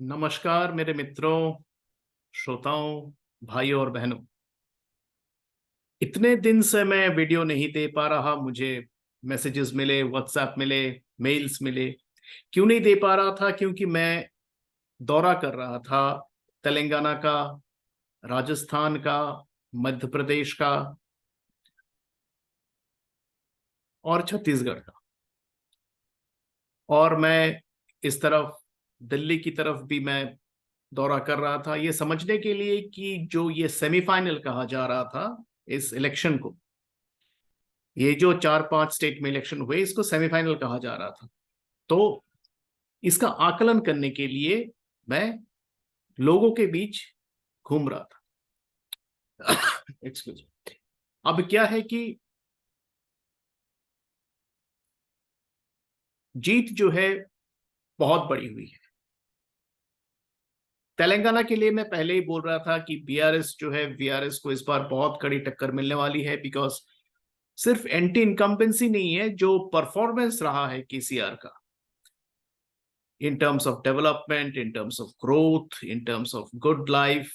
नमस्कार मेरे मित्रों, श्रोताओं, भाइयों और बहनों। इतने दिन से मैं वीडियो नहीं दे पा रहा। मुझे मैसेजेस मिले, व्हाट्सएप मिले, मेल्स मिले। क्यों नहीं दे पा रहा था? क्योंकि मैं दौरा कर रहा था तेलंगाना का, राजस्थान का, मध्य प्रदेश का और छत्तीसगढ़ का। और मैं इस तरफ दिल्ली की तरफ भी मैं दौरा कर रहा था, ये समझने के लिए कि जो ये सेमीफाइनल कहा जा रहा था इस इलेक्शन को, ये जो 4-5 स्टेट में इलेक्शन हुए, इसको सेमीफाइनल कहा जा रहा था। तो इसका आकलन करने के लिए मैं लोगों के बीच घूम रहा था। एक्सक्यूज। अब क्या है कि जीत जो है बहुत बड़ी हुई है तेलंगाना के लिए। मैं पहले ही बोल रहा था कि बीआरएस जो है, वीआरएस को इस बार बहुत कड़ी टक्कर मिलने वाली है। बिकॉज सिर्फ एंटी इनकम्बेंसी नहीं है, जो परफॉर्मेंस रहा है केसीआर का in terms of development, in terms of growth, in terms of good life,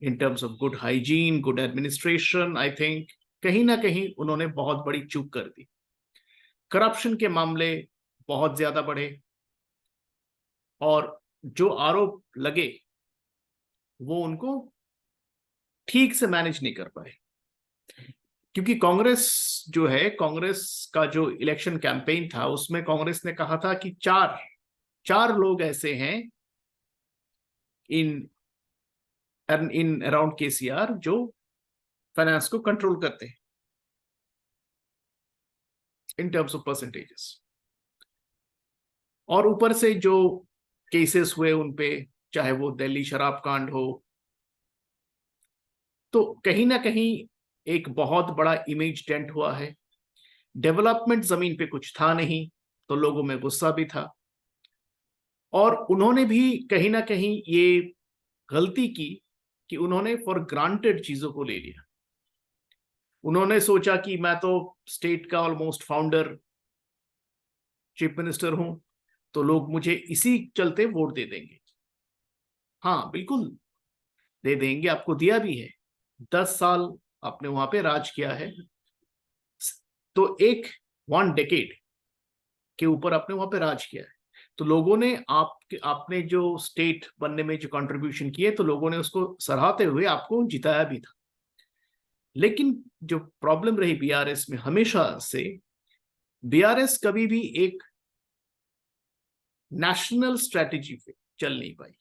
in terms of good hygiene, good administration, I think कहीं ना कहीं उन्होंने बहुत बड़ी चूक कर दी। करप्शन के मामले बहुत ज्यादा बढ़े और जो आरोप लगे वो उनको ठीक से मैनेज नहीं कर पाए। क्योंकि कांग्रेस जो है, कांग्रेस का जो इलेक्शन कैंपेन था उसमें कांग्रेस ने कहा था कि चार चार लोग ऐसे हैं इन इन अराउंड केसीआर जो फाइनेंस को कंट्रोल करते हैं इन टर्म्स ऑफ परसेंटेजेस। और ऊपर से जो केसेस हुए उन पे, चाहे वो दिल्ली शराब कांड हो, तो कहीं ना कहीं एक बहुत बड़ा इमेज डेंट हुआ है। डेवलपमेंट जमीन पे कुछ था नहीं, तो लोगों में गुस्सा भी था। और उन्होंने भी कहीं ना कहीं ये गलती की कि उन्होंने फॉर ग्रांटेड चीजों को ले लिया। उन्होंने सोचा कि मैं तो स्टेट का ऑलमोस्ट फाउंडर चीफ मिनिस्टर हूं, तो लोग मुझे इसी चलते वोट दे देंगे। हाँ, बिल्कुल दे देंगे, आपको दिया भी है। 10 साल आपने वहां पे राज किया है, तो एक 1 डेकेड के ऊपर आपने वहां पे राज किया है। तो लोगों ने आपने जो स्टेट बनने में जो कंट्रीब्यूशन किए, तो लोगों ने उसको सराहते हुए आपको जिताया भी था। लेकिन जो प्रॉब्लम रही बीआरएस में हमेशा से, बीआरएस कभी भी एक नेशनल स्ट्रेटेजी पे चल नहीं पाई।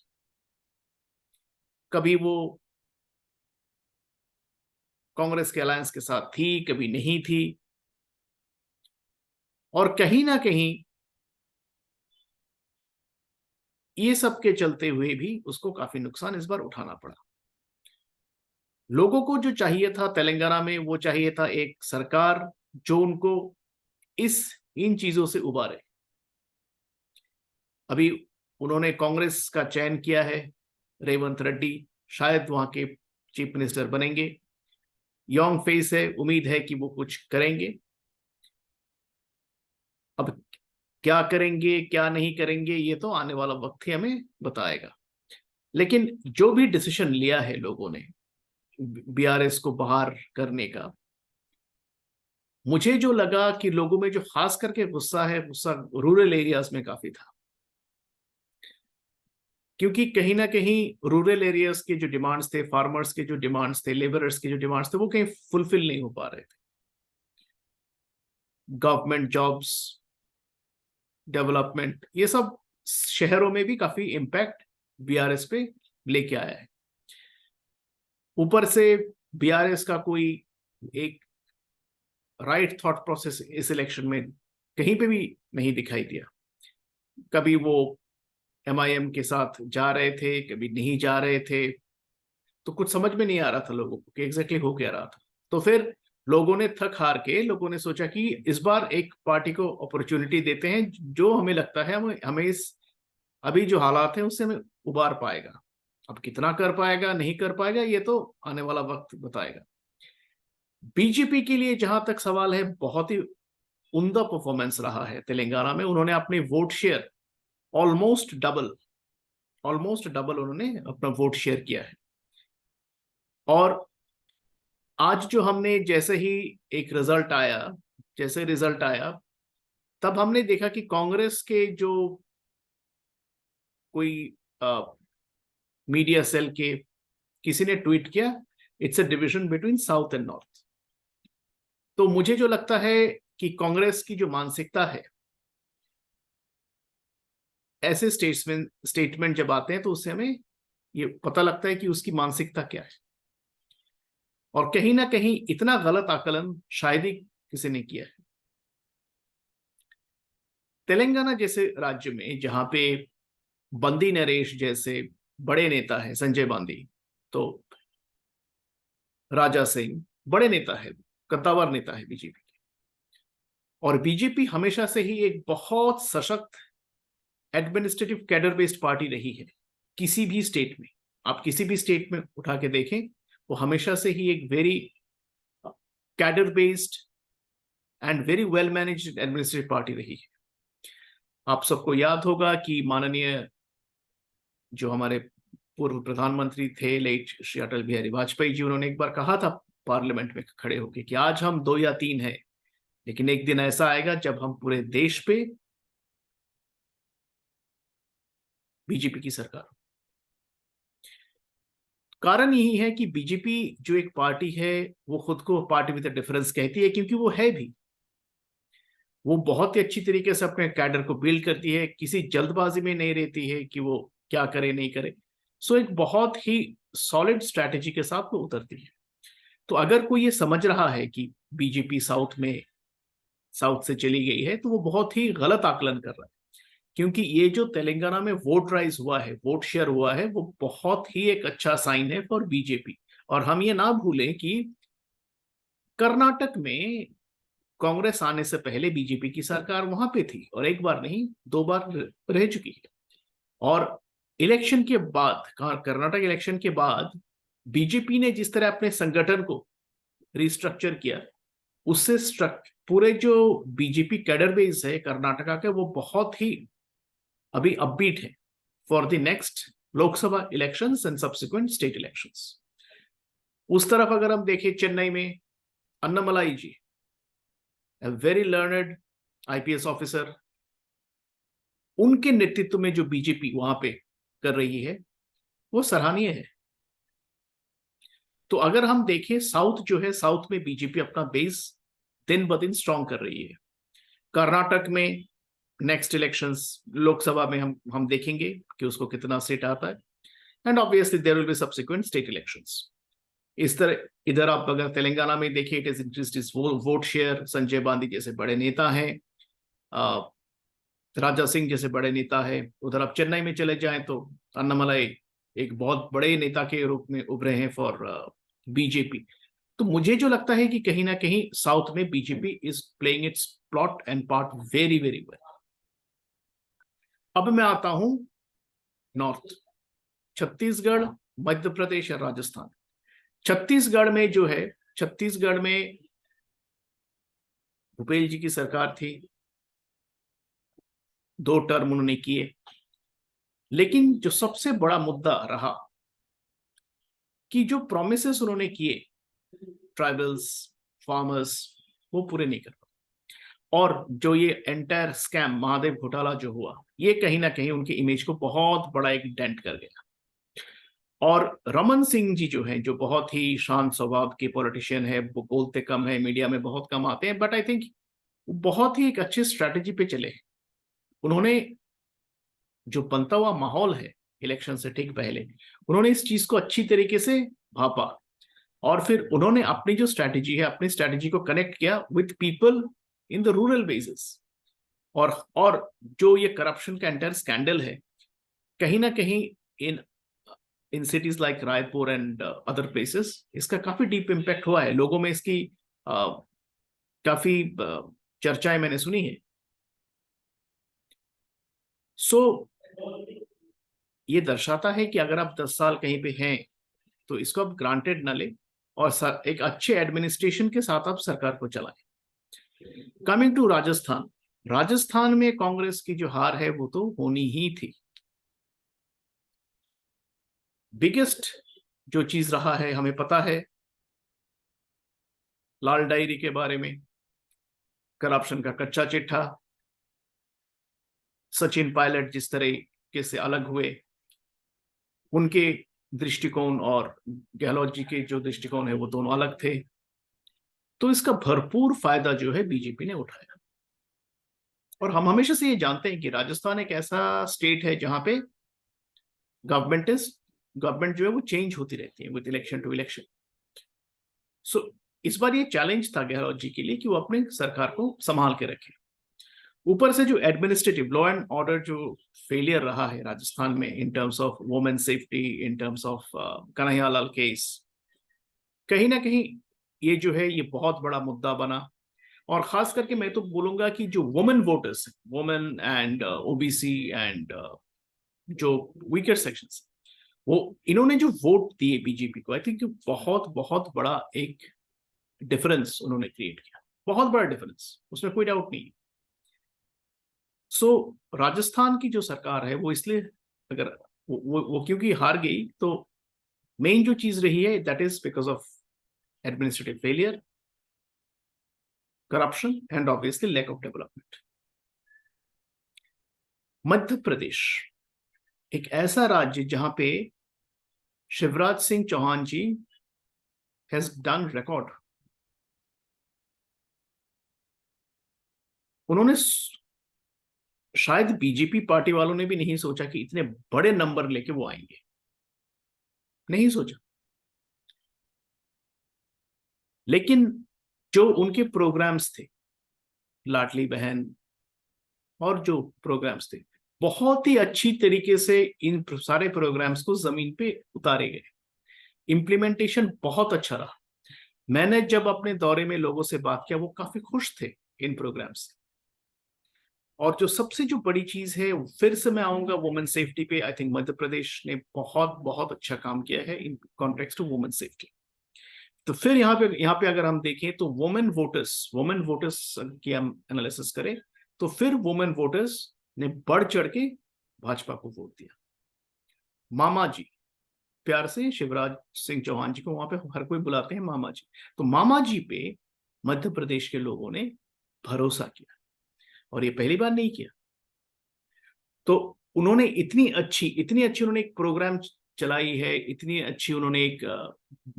कभी वो कांग्रेस के अलायंस के साथ थी, कभी नहीं थी। और कहीं ना कहीं ये सब के चलते हुए भी उसको काफी नुकसान इस बार उठाना पड़ा। लोगों को जो चाहिए था तेलंगाना में, वो चाहिए था एक सरकार जो उनको इस इन चीजों से उबारे। अभी उन्होंने कांग्रेस का चयन किया है, रेवंत रेड्डी शायद वहां के चीफ मिनिस्टर बनेंगे। यंग फेस है, उम्मीद है कि वो कुछ करेंगे। अब क्या करेंगे क्या नहीं करेंगे, ये तो आने वाला वक्त ही हमें बताएगा। लेकिन जो भी डिसीजन लिया है लोगों ने बीआरएस को बाहर करने का, मुझे जो लगा कि लोगों में जो खास करके गुस्सा है, गुस्सा रूरल एरियाज में काफी था। क्योंकि कहीं ना कहीं रूरल एरियाज के जो डिमांड्स थे, फार्मर्स के जो डिमांड्स थे, लेबरर्स के जो डिमांड्स थे, वो कहीं फुलफिल नहीं हो पा रहे थे। गवर्नमेंट जॉब्स, डेवलपमेंट, ये सब शहरों में भी काफी इम्पैक्ट बीआरएस पे लेके आया है। ऊपर से बीआरएस का कोई एक राइट थॉट प्रोसेस इस इलेक्शन में कहीं पे भी नहीं दिखाई दिया। कभी वो एमआईएम के साथ जा रहे थे, कभी नहीं जा रहे थे। तो कुछ समझ में नहीं आ रहा था लोगों को कि एग्जैक्टली हो क्या रहा था। तो फिर लोगों ने थक हार के, लोगों ने सोचा कि इस बार एक पार्टी को अपॉर्चुनिटी देते हैं जो हमें लगता है हमें इस अभी जो हालात है उससे हमें उबार पाएगा। अब कितना कर पाएगा नहीं कर पाएगा, ये तो आने वाला वक्त बताएगा। बीजेपी के लिए जहां तक सवाल है, बहुत ही उम्दा परफॉर्मेंस रहा है तेलंगाना में। उन्होंने अपने vote share almost double almost double उन्होंने अपना वोट शेयर किया है। और आज जो हमने जैसे ही एक रिजल्ट आया, जैसे रिजल्ट आया तब हमने देखा कि कांग्रेस के जो कोई मीडिया सेल के किसी ने ट्वीट किया, it's a division between south and north. तो मुझे जो लगता है कि कांग्रेस की जो मानसिकता है, ऐसे स्टेटमेंट जब आते हैं तो उससे हमें ये पता लगता है कि उसकी मानसिकता क्या है। और कहीं ना कहीं इतना गलत आकलन शायद ही किसी ने किया है। तेलंगाना जैसे राज्य में जहां पे बंदी नरेश जैसे बड़े नेता है, संजय बांदी, तो राजा सिंह बड़े नेता है, कद्दावर नेता है बीजेपी के। और बीजेपी हमेशा से ही एक बहुत सशक्त एडमिनिस्ट्रेटिव कैडर बेस्ड पार्टी रही है। किसी भी स्टेट में, आप किसी भी स्टेट में उठा के देखें, वो हमेशा से ही एक very cadre based and very well managed administrative party रही है। आप सबको याद होगा कि माननीय जो हमारे पूर्व प्रधानमंत्री थे लेट श्री अटल बिहारी वाजपेयी जी, उन्होंने एक बार कहा था पार्लियामेंट में खड़े होकर कि आज हम 2 या 3 हैं, लेकिन एक दिन ऐसा आएगा जब हम पूरे देश पे बीजेपी की सरकार। कारण यही है कि बीजेपी जो एक पार्टी है वो खुद को पार्टी विद डिफरेंस कहती है, क्योंकि वो है भी। वो बहुत ही अच्छी तरीके से अपने कैडर को बिल्ड करती है, किसी जल्दबाजी में नहीं रहती है कि वो क्या करे नहीं करे। सो एक बहुत ही सॉलिड स्ट्रैटेजी के साथ वो उतरती है। तो अगर कोई ये समझ रहा है कि बीजेपी साउथ से चली गई है, तो वो बहुत ही गलत आकलन कर रहा है। क्योंकि ये जो तेलंगाना में वोट राइज हुआ है, वोट शेयर हुआ है, वो बहुत ही एक अच्छा साइन है फॉर बीजेपी। और हम ये ना भूलें कि कर्नाटक में कांग्रेस आने से पहले बीजेपी की सरकार वहां पे थी, और एक बार नहीं 2 बार रह चुकी है। और इलेक्शन के बाद, कर्नाटक इलेक्शन के बाद बीजेपी ने जिस तरह अपने संगठन को रिस्ट्रक्चर किया, उससे पूरे जो बीजेपी कैडर बेस है कर्नाटका के, वो बहुत ही अभी अपबीट है for the next Lok Sabha elections and subsequent state elections. उस तरफ अगर हम देखें, चेन्नई में अन्नामलाई जी, a very learned IPS officer, उनके नेतृत्व में जो बीजेपी वहां पे कर रही है वो सराहनीय है। तो अगर हम देखें साउथ जो है, साउथ में बीजेपी अपना बेस दिन ब दिन स्ट्रांग कर रही है। कर्नाटक में नेक्स्ट इलेक्शंस लोकसभा में हम देखेंगे कि उसको कितना सीट आता है, and obviously there will be subsequent state elections. इस तरह इधर आप अगर तेलंगाना में देखिए, it is increased is vote share. Sanjay Bandi जैसे बड़े नेता हैं, राजा सिंह जैसे बड़े नेता है। उधर आप चेन्नई में चले जाएं तो अन्नामलाई एक बहुत बड़े नेता के रूप में उभरे हैं फॉर बीजेपी। तो मुझे जो लगता है कि कहीं ना कहीं साउथ में BJP is playing it's plot and part very very well. अब मैं आता हूं नॉर्थ, छत्तीसगढ़, मध्य प्रदेश और राजस्थान। छत्तीसगढ़ में जो है, छत्तीसगढ़ में भूपेश जी की सरकार थी, 2 टर्म उन्होंने किए। लेकिन जो सबसे बड़ा मुद्दा रहा कि जो प्रोमिसेस उन्होंने किए ट्राइबल्स, फार्मर्स, वो पूरे नहीं कर पाए। और जो ये एंटायर स्कैम महादेव घोटाला जो हुआ, ये कहीं ना कहीं उनकी इमेज को बहुत बड़ा एक डेंट कर गया। और रमन सिंह जी जो हैं, जो बहुत ही शांत स्वभाव के पॉलिटिशियन है, वो बोलते कम है, मीडिया में बहुत कम आते हैं, बट आई थिंक बहुत ही एक अच्छी स्ट्रैटेजी पे चले। उन्होंने जो बनता हुआ माहौल है इलेक्शन से ठीक पहले, उन्होंने इस चीज को अच्छी तरीके से भापा, और फिर उन्होंने अपनी जो स्ट्रैटेजी है, अपनी स्ट्रैटेजी को कनेक्ट किया with people in the rural basis. और जो ये करप्शन का एंटायर स्कैंडल है, कहीं ना कहीं in in cities like Raipur and other places इसका काफी डीप इम्पैक्ट हुआ है। लोगों में इसकी काफी चर्चाएं मैंने सुनी है। सो ये दर्शाता है कि अगर आप 10 साल कहीं पे हैं तो इसको आप ग्रांटेड ना ले, और एक अच्छे एडमिनिस्ट्रेशन के साथ आप सरकार को चलाएं। कमिंग टू राजस्थान, राजस्थान में कांग्रेस की जो हार है वो तो होनी ही थी। बिगेस्ट जो चीज रहा है, हमें पता है लाल डायरी के बारे में, करप्शन का कच्चा चिट्ठा, सचिन पायलट जिस तरीके से अलग हुए, उनके दृष्टिकोण और गहलोत जी के जो दृष्टिकोण है वो दोनों अलग थे। तो इसका भरपूर फायदा जो है बीजेपी ने उठाया। और हम हमेशा से ये जानते हैं कि राजस्थान एक ऐसा स्टेट है जहां पे गवर्नमेंट जो है वो चेंज होती रहती है विद इलेक्शन टू इलेक्शन। सो इस बार ये चैलेंज था गहलोत जी के लिए कि वो अपने सरकार को संभाल के रखें। ऊपर से जो एडमिनिस्ट्रेटिव लॉ एंड ऑर्डर जो फेलियर रहा है राजस्थान में in terms of women safety, in terms of Kanhaiyalal case, कहीं ना कहीं ये जो है ये बहुत बड़ा मुद्दा बना। और खास करके मैं तो बोलूंगा कि जो women voters, women and OBC and जो वीकर सेक्शंस, वो इन्होंने जो वोट दिए बीजेपी को, आई थिंक बहुत बहुत बड़ा एक डिफरेंस उन्होंने क्रिएट किया, बहुत बड़ा डिफरेंस, उसमें कोई डाउट नहीं। सो राजस्थान की जो सरकार है वो इसलिए, अगर वो क्योंकि हार गई, तो मेन जो चीज रही है that is because of administrative failure, corruption and obviously lack of development. Madhya Pradesh एक ऐसा राज्य जहां पे Shivraj Singh Chouhan ji has done record. उन्होंने शायद बीजेपी पार्टी वालों ने भी नहीं सोचा कि इतने बड़े नंबर लेके वो आएंगे, नहीं सोचा। लेकिन जो उनके प्रोग्राम्स थे, लाडली बहन और जो प्रोग्राम्स थे, बहुत ही अच्छी तरीके से इन सारे प्रोग्राम्स को जमीन पे उतारे गए। इम्प्लीमेंटेशन बहुत अच्छा रहा। मैंने जब अपने दौरे में लोगों से बात किया, वो काफी खुश थे इन प्रोग्राम से। और जो सबसे जो बड़ी चीज है, फिर से मैं आऊंगा वुमेन सेफ्टी पे, आई थिंक मध्य प्रदेश ने बहुत बहुत अच्छा काम किया है in context to women safety. तो फिर यहाँ पे अगर हम देखें तो वुमेन वोटर्स की हम एनालिसिस करें, तो फिर वुमेन वोटर्स ने बढ़ चढ़ के भाजपा को वोट दिया। मामा जी, प्यार से शिवराज सिंह चौहान जी को वहां पे हर कोई बुलाते हैं मामा जी, तो मामा जी पे मध्य प्रदेश के लोगों ने भरोसा किया, और ये पहली बार नहीं किया। तो उन्होंने इतनी अच्छी उन्होंने एक प्रोग्राम चलाई है, इतनी अच्छी उन्होंने एक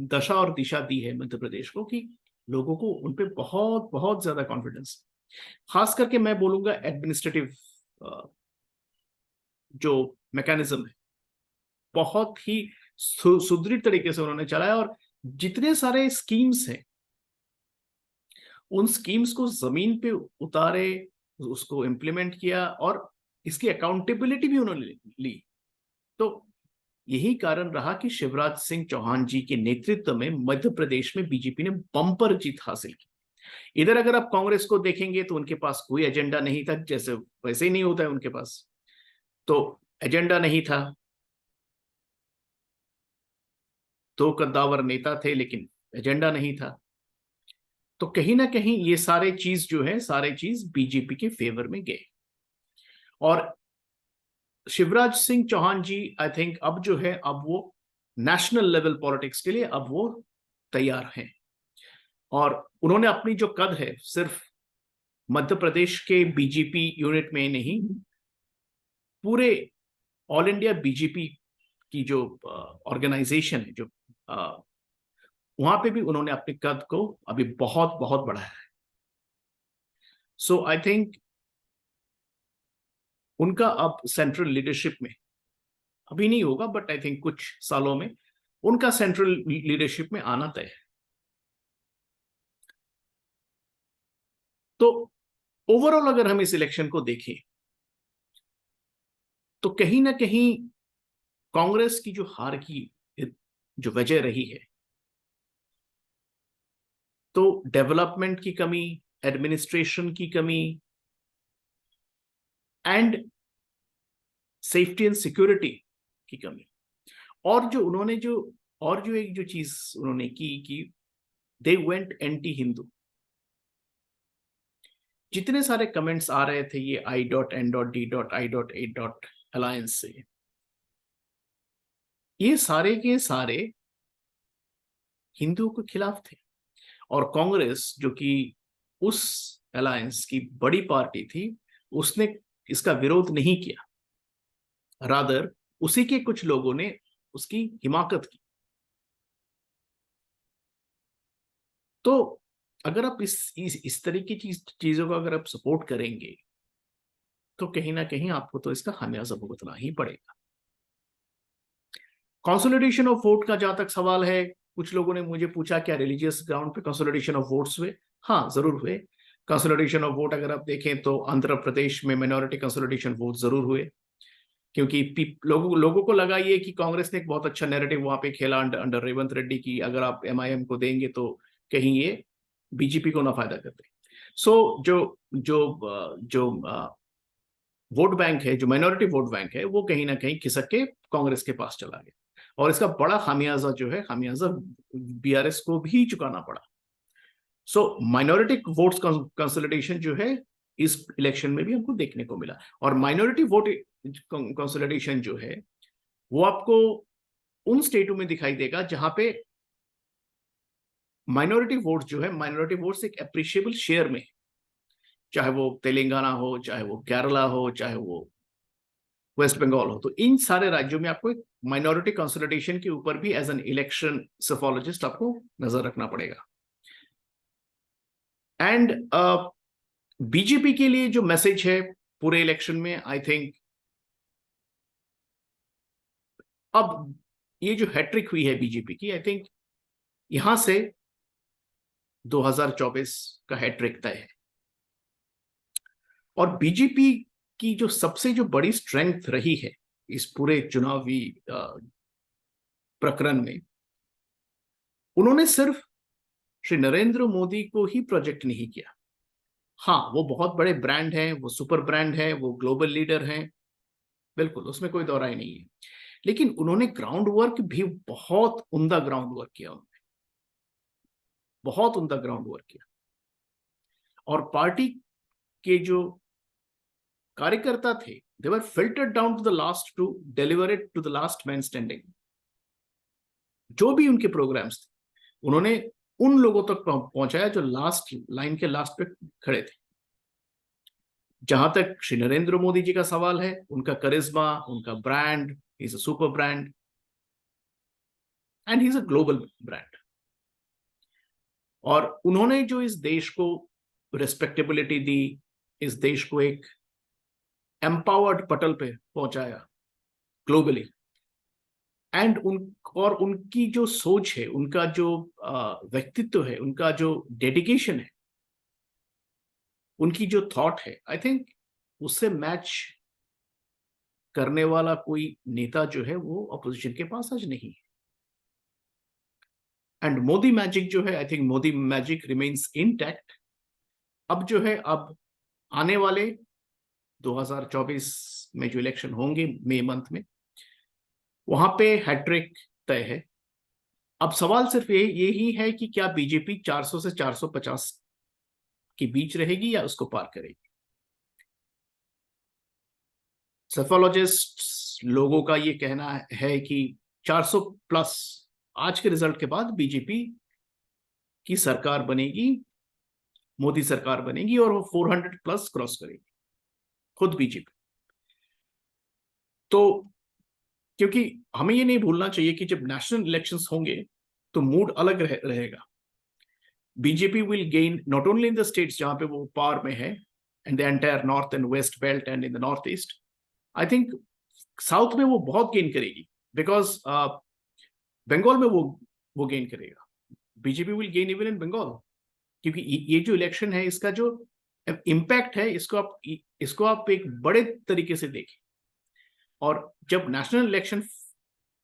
दशा और दिशा दी है मध्य प्रदेश को, कि लोगों को उन पे बहुत बहुत ज्यादा कॉन्फिडेंस। खास करके मैं बोलूंगा एडमिनिस्ट्रेटिव जो मैकेनिज्म है, बहुत ही सुदृढ़ तरीके से उन्होंने चलाया। और जितने सारे स्कीम्स हैं, उन स्कीम्स को जमीन पे उतारे, उसको इम्प्लीमेंट किया, और इसकी अकाउंटेबिलिटी भी उन्होंने ली। तो यही कारण रहा कि शिवराज सिंह चौहान जी के नेतृत्व में मध्य प्रदेश में बीजेपी ने बम्पर जीत हासिल की। इधर अगर आप कांग्रेस को देखेंगे तो उनके पास कोई एजेंडा नहीं था, जैसे वैसे ही नहीं होता है उनके पास, तो एजेंडा नहीं था। दो कद्दावर नेता थे लेकिन एजेंडा नहीं था। तो कहीं ना कहीं ये सारे चीज जो है, सारे चीज बीजेपी के फेवर में गए। और शिवराज सिंह चौहान जी, आई थिंक अब जो है, अब वो नेशनल लेवल पॉलिटिक्स के लिए अब वो तैयार हैं। और उन्होंने अपनी जो कद है, सिर्फ मध्य प्रदेश के बीजेपी यूनिट में नहीं, पूरे ऑल इंडिया बीजेपी की जो ऑर्गेनाइजेशन है, जो वहां पे भी उन्होंने अपने कद को अभी बहुत बहुत बढ़ाया है। सो आई थिंक उनका अब सेंट्रल लीडरशिप में, अभी नहीं होगा बट आई थिंक कुछ सालों में उनका सेंट्रल लीडरशिप में आना तय है। तो ओवरऑल अगर हम इस इलेक्शन को देखें, तो कहीं ना कहीं कांग्रेस की जो हार की जो वजह रही है, तो डेवलपमेंट की कमी, एडमिनिस्ट्रेशन की कमी, एंड सेफ्टी एंड सिक्योरिटी की कमी। और जो उन्होंने जो और जो एक जो चीज उन्होंने की कि दे वेंट एंटी हिंदू। जितने सारे कमेंट्स आ रहे थे ये I.N.D.I.A. अलायंस से, ये सारे के सारे हिंदुओं के खिलाफ थे। और कांग्रेस जो कि उस अलायंस की बड़ी पार्टी थी, उसने इसका विरोध नहीं किया, रादर उसी के कुछ लोगों ने उसकी हिमाकत की। तो अगर आप इस तरीके की चीजों का अगर आप सपोर्ट करेंगे तो कहीं ना कहीं आपको तो इसका खामियाजा भुगतना ही पड़ेगा। कंसोलिडेशन ऑफ वोट का जहां तक सवाल है, कुछ लोगों ने मुझे पूछा क्या रिलीजियस ग्राउंड पे कंसोलिडेशन ऑफ वोट्स हुए? हाँ, जरूर हुए। कंसोलिडेशन ऑफ वोट अगर आप देखें तो आंध्र प्रदेश में माइनॉरिटी कंसोलिडेशन वोट जरूर हुए, क्योंकि लोगों को लगा ये कि कांग्रेस ने एक बहुत अच्छा नैरेटिव वहां पे खेला अंडर रेवंत रेड्डी की, अगर आप एमआईएम को देंगे तो कहीं ये बीजेपी को ना फायदा करते। सो जो वोट बैंक है, जो माइनॉरिटी वोट बैंक है, वो कहीं ना कहीं खिसक के कांग्रेस के पास चला गया, और इसका बड़ा खामियाजा जो है, खामियाजा बीआरएस को भी चुकाना पड़ा। सो माइनॉरिटी वोट्स कंसोलिडेशन जो है इस इलेक्शन में भी हमको देखने को मिला। और माइनॉरिटी वोट कंसोलिडेशन जो है वो आपको उन स्टेटों में दिखाई देगा जहां पे माइनॉरिटी वोट जो है, माइनॉरिटी वोट्स एक अप्रिशिएबल शेयर में, चाहे वो तेलंगाना हो, चाहे वो केरला हो, चाहे वो वेस्ट बंगाल हो। तो इन सारे राज्यों में आपको एक माइनॉरिटी कंसोलिडेशन के ऊपर भी एज एन इलेक्शन सोफोलॉजिस्ट आपको नजर रखना पड़ेगा। एंड बीजेपी के लिए जो मैसेज है पूरे इलेक्शन में, आई थिंक अब ये जो हैट्रिक हुई है बीजेपी की, आई थिंक यहां से 2024 का हैट्रिक तय है। और बीजेपी की जो सबसे जो बड़ी स्ट्रेंथ रही है इस पूरे चुनावी प्रकरण में, उन्होंने सिर्फ श्री नरेंद्र मोदी को ही प्रोजेक्ट नहीं किया। हाँ, वो बहुत बड़े ब्रांड हैं, वो सुपर ब्रांड है, वो ग्लोबल लीडर हैं, बिल्कुल, उसमें कोई दौराई नहीं है। लेकिन उन्होंने ग्राउंड वर्क भी बहुत उम्दा ग्राउंड वर्क किया, उन्होंने बहुत उम्दा ग्राउंड वर्क किया। और पार्टी के जो कार्यकर्ता थे, they were filtered down to the last to deliver it to the last man standing. जो भी उनके प्रोग्राम्स थे, उन्होंने उन लोगों तक पहुंचाया जो लास्ट लाइन के लास्ट पे खड़े थे। जहां तक श्री नरेंद्र मोदी जी का सवाल है, उनका करिश्मा, उनका brand, he is a super brand and he is a global brand. और उन्होंने जो इस देश को रिस्पेक्टेबिलिटी दी, इस देश को एक एम्पावर्ड पटल पे पहुंचाया ग्लोबली, एंड उनकी जो सोच है, उनका जो व्यक्तित्व है, उनका जो डेडिकेशन है, उनकी जो थॉट है, आई थिंक उससे मैच करने वाला कोई नेता जो है वो अपोजिशन के पास आज नहीं है। एंड मोदी मैजिक जो है, I think Modi magic remains intact. अब जो है, अब आने वाले 2024 में जो इलेक्शन होंगे मई मंथ में, वहां पे हैट्रिक तय है। अब सवाल सिर्फ यही है कि क्या बीजेपी 400 से 450 के बीच रहेगी या उसको पार करेगी। सेफोलॉजिस्ट लोगों का ये कहना है कि 400 प्लस आज के रिजल्ट के बाद बीजेपी की सरकार बनेगी, मोदी सरकार बनेगी, और वो 400 प्लस क्रॉस करेगी खुद बीजेपी। तो क्योंकि हमें ये नहीं भूलना चाहिए कि जब नेशनल इलेक्शंस होंगे तो मूड अलग रहेगा। BJP will gain not only in the states जहां पे वो पावर में है, and the entire north and waste belt and in the north east, I think south में वो बहुत गेन करेगी, बिकॉज बंगाल में वो गेन करेगा। BJP will gain even in Bengal, क्योंकि ये जो इलेक्शन है, इसका जो इम्पैक्ट है, इसको आप एक बड़े तरीके से देखें। और जब नेशनल इलेक्शन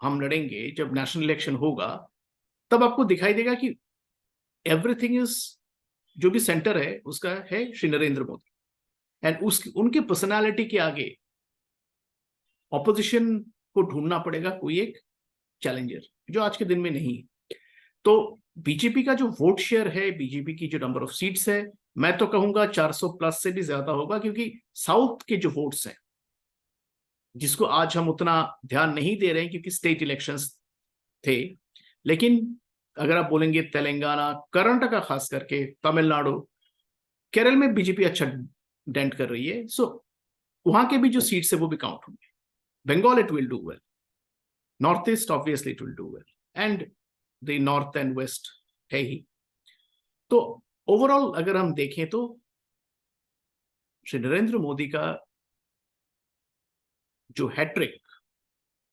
हम लड़ेंगे, जब नेशनल इलेक्शन होगा, तब आपको दिखाई देगा कि एवरीथिंग इज, जो भी सेंटर है उसका है श्री नरेंद्र मोदी, एंड उनके पर्सनालिटी के आगे ऑपोजिशन को ढूंढना पड़ेगा कोई एक चैलेंजर, जो आज के दिन में नहीं है। तो बीजेपी का जो वोट शेयर है, बीजेपी की जो नंबर ऑफ सीट्स है, मैं तो कहूंगा 400 प्लस से भी ज्यादा होगा, क्योंकि साउथ के जो वोट्स हैं जिसको आज हम उतना ध्यान नहीं दे रहे हैं क्योंकि स्टेट इलेक्शंस थे। लेकिन अगर आप बोलेंगे तेलंगाना, कर्नाटका, खास करके तमिलनाडु, केरल में बीजेपी अच्छा डेंट कर रही है, सो वहां के भी जो सीट्स है वो भी काउंट होंगे। Bengal it will do well, north east obviously it will do well, and the north and west है ही। तो ओवरऑल अगर हम देखें तो श्री नरेंद्र मोदी का जो hattrick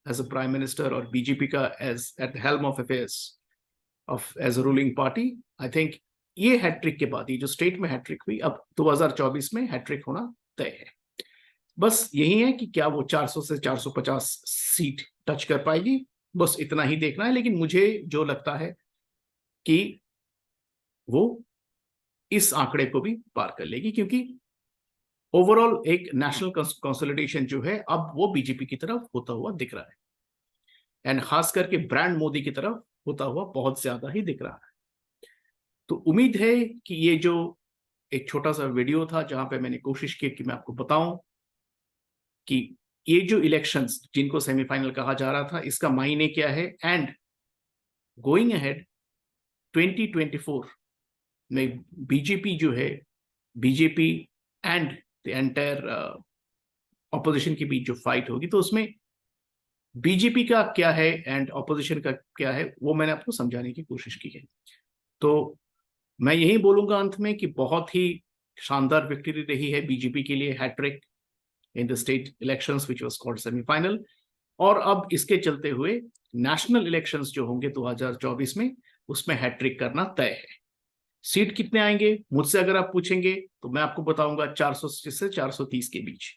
as a prime minister और बीजेपी का as at the helm of affairs of as a ruling party, I think ये हैट्रिक के बाद, ये जो स्टेट में हैट्रिक हुई, अब 2024 में हैट्रिक होना तय है। बस यही है कि क्या वो 400 से 450 सीट टच कर पाएगी, बस इतना ही देखना है। लेकिन मुझे जो लगता है कि वो इस आंकड़े को भी पार कर लेगी, क्योंकि ओवरऑल एक नेशनल कंसोलिडेशन जो है अब वो बीजेपी की तरफ होता हुआ दिख रहा है, एंड खास करके ब्रांड मोदी की तरफ होता हुआ बहुत ज्यादा ही दिख रहा है। तो उम्मीद है कि ये जो एक छोटा सा वीडियो था जहां पे मैंने कोशिश की कि मैं आपको बताऊं कि ये जो इलेक्शंस जिनको सेमीफाइनल कहा जा रहा था, इसका मायने क्या है, एंड गोइंग अहेड 2024 में बीजेपी जो है, BJP and the entire opposition के बीच जो फाइट होगी, तो उसमें बीजेपी का क्या है एंड ऑपोजिशन का क्या है, वो मैंने आपको समझाने की कोशिश की है। तो मैं यही बोलूंगा अंत में कि बहुत ही शानदार विक्ट्री रही है बीजेपी के लिए, hattrick in the state elections which was called semifinal. और अब इसके चलते हुए नेशनल इलेक्शंस जो होंगे 2024 में, उसमें हैट्रिक करना तय है। सीट कितने आएंगे मुझसे अगर आप पूछेंगे तो मैं आपको बताऊंगा 400 से 430 के बीच।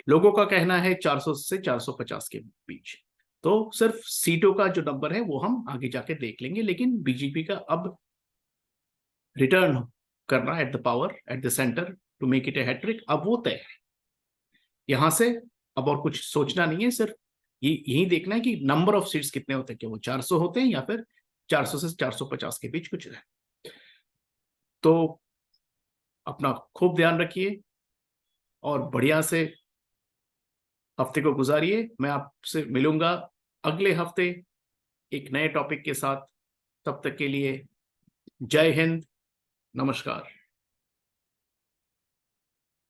लोगों का कहना है 400 से 450 के बीच। तो सिर्फ सीटों का जो नंबर है वो हम आगे जाके देख लेंगे, लेकिन बीजेपी का अब रिटर्न करना at the power at the centre to make it a hattrick, अब वो तय है। यहां से अब और कुछ सोचना नहीं है, सिर्फ यही देखना है कि नंबर ऑफ सीट्स कितने होते हैं, कि वो 400 होते हैं या फिर 400 से 450 के बीच कुछ है। तो अपना खूब ध्यान रखिए और बढ़िया से हफ्ते को गुजारिए। मैं आपसे मिलूंगा अगले हफ्ते एक नए टॉपिक के साथ। तब तक के लिए जय हिंद, नमस्कार।